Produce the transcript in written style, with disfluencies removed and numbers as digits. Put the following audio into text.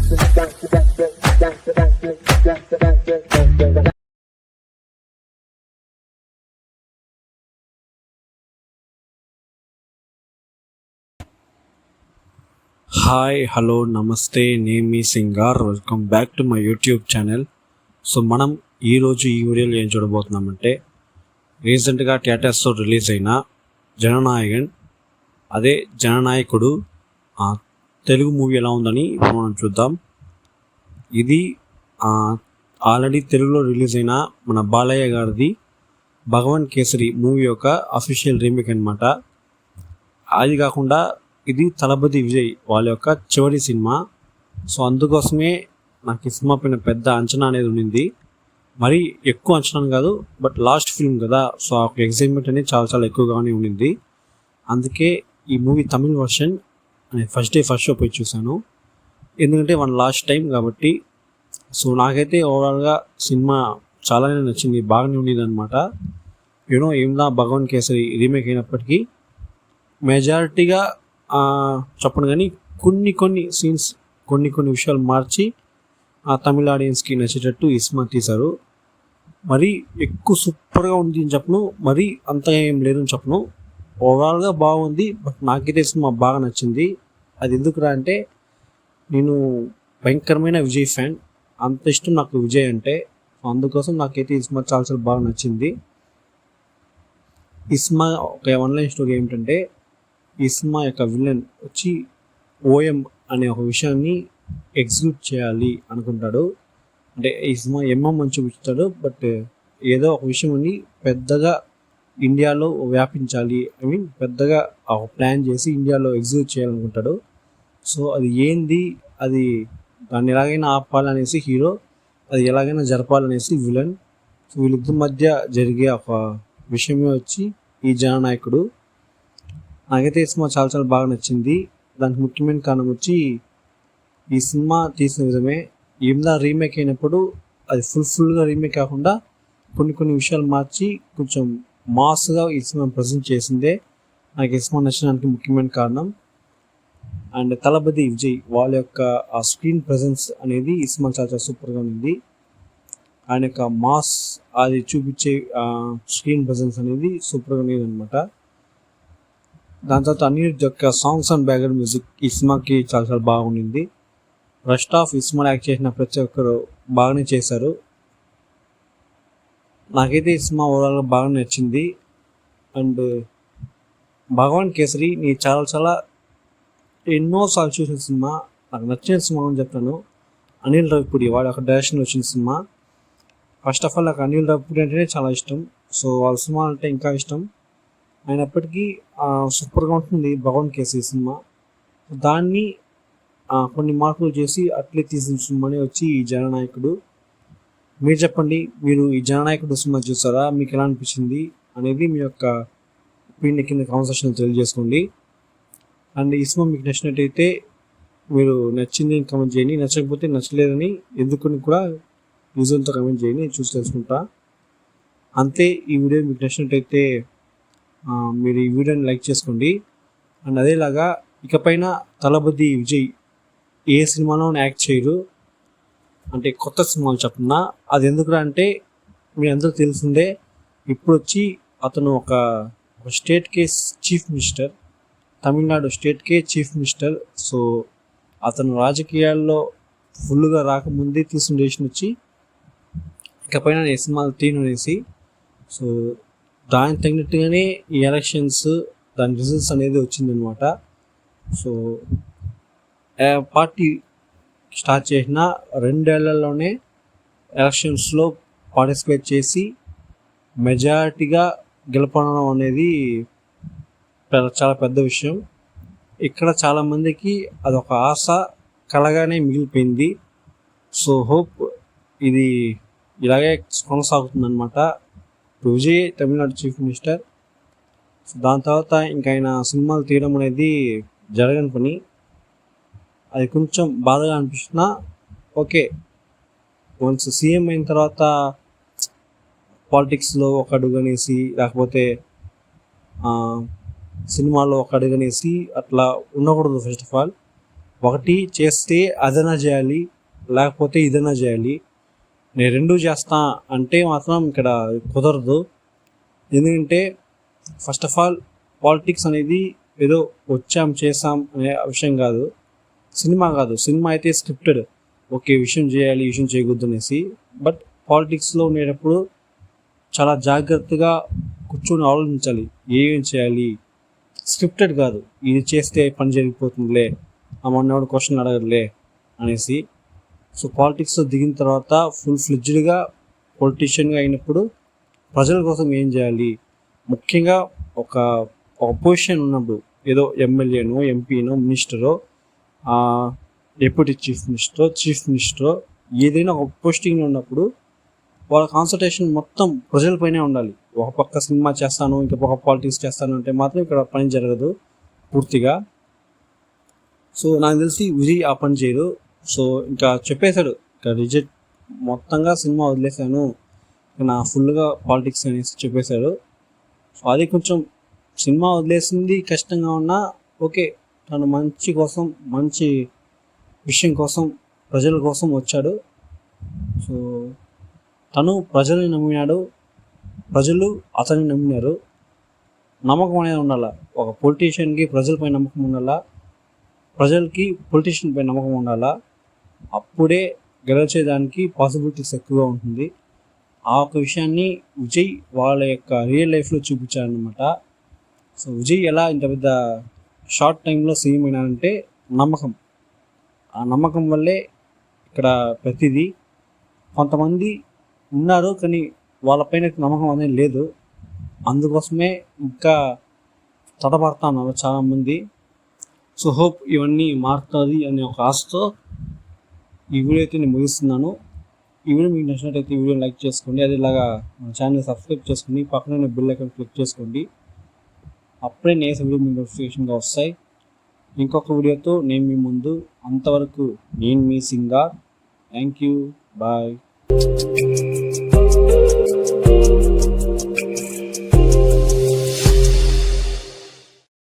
Hi hello namaste, నేను మీ Singar. Welcome back to my YouTube channel. So మనం ఈరోజు ఈ వీడియోలో ఏం చూడబోతున్నామంటే, రీసెంట్గా థియేటర్స్లో రిలీజ్ అయిన జననాయకన్, అదే జననాయకుడు తెలుగు మూవీ ఎలా ఉందని ఇప్పుడు మనం చూద్దాం. ఇది ఆల్రెడీ తెలుగులో రిలీజ్ అయిన మన బాలయ్య గారిది భగవాన్ కేసరి మూవీ యొక్క అఫీషియల్ రీమేక్ అనమాట. అది కాకుండా ఇది తలపతి విజయ్ వాళ్ళ యొక్క చివరి సినిమా. సో అందుకోసమే నాకు ఈ సినిమా పైన పెద్ద అంచనా అనేది ఉండింది. మరి ఎక్కువ అంచనా కాదు, బట్ లాస్ట్ ఫిల్మ్ కదా, సో ఆ ఎగ్జైట్మెంట్ అనేది చాలా చాలా ఎక్కువగానే ఉండింది. అందుకే ఈ మూవీ తమిళ్ వర్షన్ నేను ఫస్ట్ షో పోయి చూశాను. ఎందుకంటే వన్ లాస్ట్ టైం కాబట్టి. సో నాకైతే ఓవరాల్గా సినిమా చాలానే నచ్చింది, బాగానే ఉండేది అనమాట. ఏందా భగవాన్ కేసరి రీమేక్ అయినప్పటికీ మెజారిటీగా చెప్పను కానీ కొన్ని సీన్స్ కొన్ని విషయాలు మార్చి ఆ తమిళ ఆడియన్స్కి నచ్చేటట్టు ఈ సినిమా తీశారు. మరి ఎక్కువ సూపర్గా ఉంది అని చెప్పను, మరి అంతగా ఏం లేదని చెప్పను. ఓవరాల్గా బాగుంది, బట్ నాకైతే సినిమా బాగా నచ్చింది. అది ఎందుకురా అంటే, నేను భయంకరమైన విజయ్ ఫ్యాన్, అంత ఇష్టం నాకు విజయ్ అంటే. అందుకోసం నాకైతే ఈ సినిమా చాలా చాలా బాగా నచ్చింది. ఈ సినిమా ఒక ఆన్లైన్ స్టోరీ ఏమిటంటే, ఈ సినిమా యొక్క విలన్ వచ్చి ఓఎం అనే ఒక విషయాన్ని ఎగ్జిక్యూట్ చేయాలి అనుకుంటాడు. అంటే ఈ సినిమా ఎంఎం అని చూపిస్తాడు, బట్ ఏదో ఒక విషయం అని పెద్దగా ఇండియాలో వ్యాపించాలి, పెద్దగా ఒక ప్లాన్ చేసి ఇండియాలో ఎగ్జిక్యూట్ చేయాలనుకుంటాడు. సో అది ఏంది, అది దాన్ని ఎలాగైనా ఆపాలనేసి హీరో, అది ఎలాగైనా జరపాలనేసి విలన్. సో వీళ్ళిద్దరి మధ్య జరిగే ఒక విషయమే వచ్చి ఈ జననాయకుడు. నాకైతే ఈ సినిమా చాలా చాలా బాగా నచ్చింది. దానికి ముఖ్యమైన కారణం వచ్చి ఈ సినిమా తీసిన విధమే. ఏందా రీమేక్ అయినప్పుడు అది ఫుల్గా రీమేక్ కాకుండా కొన్ని విషయాలు మార్చి కొంచెం మాస్గా ఈ సినిమా ప్రజెంట్ చేసిందే నాకు ఈ సినిమా నచ్చడానికి ముఖ్యమైన కారణం. అండ్ తలపతి విజయ్ వాళ్ళ యొక్క ఆ స్క్రీన్ ప్రజెన్స్ అనేది ఈ సినిమా చాలా చాలా సూపర్గా ఉంది. ఆయన యొక్క మాస్ అది చూపించే స్క్రీన్ ప్రజెన్స్ అనేది సూపర్గా ఉంది అనమాట. దాని తర్వాత అనిరుద్ధ్ యొక్క సాంగ్స్ అండ్ బ్యాక్గ్రౌండ్ మ్యూజిక్ ఈ సినిమాకి చాలా చాలా బాగుండింది. ఫస్ట్ ఆఫ్ ఈ సినిమాలో యాక్ట్ చేసిన ప్రతి ఒక్కరు బాగానే చేశారు. నాకైతే ఈ సినిమా ఓవరాల్గా బాగా నచ్చింది. అండ్ భగవాన్ కేసరి నేను చాలా చాలా ఎన్నోసార్లు చూసిన సినిమా, నాకు నచ్చిన సినిమా అని చెప్తాను. అనిల్ రావిపూడి వాడి ఒక డైరెక్షన్ వచ్చిన సినిమా. ఫస్ట్ ఆఫ్ ఆల్ నాకు అనిల్ రావిపూడి అంటేనే చాలా ఇష్టం. సో వాళ్ళ సినిమా అంటే ఇంకా ఇష్టం. అయినప్పటికీ సూపర్గా ఉంటుంది భగవాన్ కేసరి సినిమా. దాన్ని కొన్ని మార్పులు చేసి అట్లే తీసిన సినిమానే వచ్చి ఈ జననాయకుడు. మీరు చెప్పండి, మీరు ఈ జననాయకుడు సినిమా చూసారా? మీకు ఎలా అనిపించింది అనేది మీ యొక్క ఒపీనియన్ కింద కామెంట్ సెక్షన్లో తెలియజేసుకోండి. అండ్ ఈ సినిమా మీకు నచ్చినట్టయితే మీరు నచ్చింది కామెంట్ చేయండి, నచ్చకపోతే నచ్చలేదని ఎందుకని కూడా యూజర్తో కామెంట్ చేయండి, నేను చూసి తెలుసుకుంటా. అంతే. ఈ వీడియో మీకు నచ్చినట్టయితే మీరు ఈ వీడియోని లైక్ చేసుకోండి. అండ్ అదేలాగా ఇకపైన తలపతి విజయ్ ఏ సినిమాలోనే యాక్ట్ చేయరు, అంటే కొత్త సినిమాలు చెప్తున్నా. అది ఎందుకురా అంటే, మీ అందరూ తెలిసిందే, ఇప్పుడు వచ్చి అతను ఒక స్టేట్కే చీఫ్ మినిస్టర్, తమిళనాడు స్టేట్కే చీఫ్ మినిస్టర్. సో అతను రాజకీయాల్లో ఫుల్గా రాకముందే తీసుకున్న డెసిషన్ వచ్చి ఇకపైన ఏ సినిమాలు తీను అనేసి. సో దానికి తగినట్టుగానే ఈ ఎలక్షన్స్ దాని రిజల్ట్స్ అనేది వచ్చిందనమాట. సో పార్టీ స్టార్ట్ చేసిన 2 ఏళ్లలోనే ఎలక్షన్స్లో పార్టిసిపేట్ చేసి మెజారిటీగా గెలపడం అనేది చాలా పెద్ద విషయం. ఇక్కడ చాలామందికి అదొక ఆశ కలగానే మిగిలిపోయింది. సో హోప్ ఇది ఇలాగే కొనసాగుతుందన్నమాట. Vijay Tamil Nadu chief minister. So దాని తర్వాత ఇంకా ఆయన సినిమాలు తీయడం అనేది జరగని పని. అది కొంచెం బాధగా అనిపిస్తున్నా. ఓకే, వన్స్ సీఎం అయిన తర్వాత పాలిటిక్స్లో ఒక అడుగనేసి, లేకపోతే సినిమాలో ఒక అడుగనేసి అట్లా ఉండకూడదు. ఫస్ట్ ఆఫ్ ఆల్ ఒకటి చేస్తే అదైనా చేయాలి, లేకపోతే ఇదైనా చేయాలి. నేను రెండూ చేస్తా అంటే మాత్రం ఇక్కడ కుదరదు. ఎందుకంటే ఫస్ట్ ఆఫ్ ఆల్ పాలిటిక్స్ అనేది ఏదో వచ్చాం చేసాం అనే విషయం కాదు. సినిమా కాదు, సినిమా అయితే స్క్రిప్టెడ్, ఓకే విషయం చేయాలి విషయం చేయకూడదు అనేసి. బట్ పాలిటిక్స్లో ఉండేటప్పుడు చాలా జాగ్రత్తగా కూర్చొని ఆలోచించాలి, ఏం చేయాలి. స్క్రిప్టెడ్ కాదు, ఇది చేస్తే పని జరిగిపోతుందిలే, ఆ మొన్నవాడు క్వశ్చన్ అడగదులే అనేసి. సో పాలిటిక్స్లో దిగిన తర్వాత ఫుల్ ఫ్లెడ్జ్డ్గా పొలిటీషియన్గా అయినప్పుడు ప్రజల కోసం ఏం చేయాలి, ముఖ్యంగా ఒక పొజిషన్ ఉన్నప్పుడు, ఏదో ఎమ్మెల్యేనో ఎంపీనో మినిస్టరో డిప్యూటీ చీఫ్ మినిస్టరో ఏదైనా ఒక పోస్టింగ్ ఉన్నప్పుడు వాళ్ళ కాన్సన్ట్రేషన్ మొత్తం ప్రజలపైనే ఉండాలి. ఒక పక్క సినిమా చేస్తాను, ఇంక పక్క పాలిటిక్స్ చేస్తాను అంటే మాత్రం ఇక్కడ పని జరగదు పూర్తిగా. సో నాకు తెలిసి విజయ్ ఆ పని చేయరు. సో ఇంకా చెప్పేశాడు, ఇంకా రిజెక్ట్ మొత్తంగా సినిమా వదిలేశాను, నా ఫుల్గా పాలిటిక్స్ అనేసి చెప్పేశాడు. సో అది కొంచెం సినిమా వదిలేసింది కష్టంగా ఉన్నా ఓకే, తను మంచి కోసం, మంచి విషయం కోసం, ప్రజల కోసం వచ్చాడు. సో తను ప్రజల్ని నమ్మినాడు, ప్రజలు అతన్ని నమ్మినారు. నమ్మకం అనేది ఉండాలా, ఒక పొలిటీషియన్కి ప్రజలపై నమ్మకం ఉండాలా, ప్రజలకి పొలిటీషియన్ పై నమ్మకం ఉండాలా. అప్పుడే గెలిచేదానికి పాసిబిలిటీస్ ఎక్కువగా ఉంటుంది. ఆ ఒక విషయాన్ని విజయ్ వాళ్ళ యొక్క రియల్ లైఫ్లో చూపించారనమాట. సో విజయ్ ఎలా ఇంత పెద్ద షార్ట్ టైంలో సీఎం అయినారంటే నమ్మకం. ఆ నమ్మకం వల్లే ఇక్కడ ప్రతిదీ. కొంతమంది ఉన్నారు కానీ వాళ్ళపైన నమ్మకం అనేది లేదు, అందుకోసమే ఇంకా తడబడతా ఉన్నారు చాలామంది. సో హోప్ ఇవన్నీ మారుతుంది అనే ఒక ఆశతో ఈ వీడియో అయితే నేను ముగిస్తున్నాను. ఈ వీడియో మీకు నచ్చినట్టయితే ఈ వీడియో లైక్ చేసుకోండి, అదేలాగా మన ఛానల్ సబ్స్క్రైబ్ చేసుకుని పక్కన బెల్ ఐకాన్ క్లిక్ చేసుకోండి. అప్పుడే నేను వీడియో మీకు నోటిఫికేషన్గా వస్తాయి. ఇంకొక వీడియోతో నేను మీ ముందు. అంతవరకు నేను మీ సింగార్. Thank you, bye.